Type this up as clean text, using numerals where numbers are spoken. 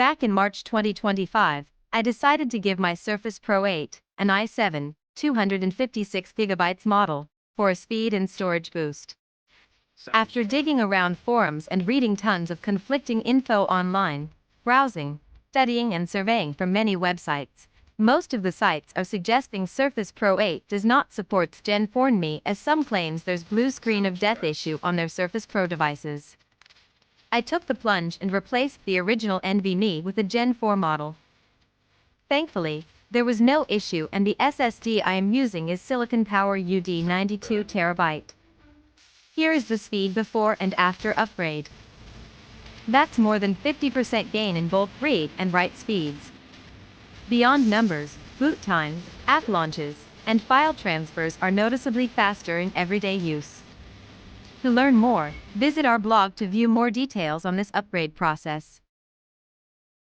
Back in March 2025, I decided to give my Surface Pro 8, an i7, 256GB model, for a speed and storage boost. After digging around forums and reading tons of conflicting info online, browsing, studying and surveying from many websites, most of the sites are suggesting Surface Pro 8 does not support Gen4 NVMe, as some claims there's blue screen of death issue on their Surface Pro devices. I took the plunge and replaced the original NVMe with a Gen 4 model. Thankfully, there was no issue and the SSD I am using is Silicon Power UD90 2TB. Here is the speed before and after upgrade. That's more than 50% gain in both read and write speeds. Beyond numbers, boot times, app launches, and file transfers are noticeably faster in everyday use. To learn more, visit our blog to view more details on this upgrade process.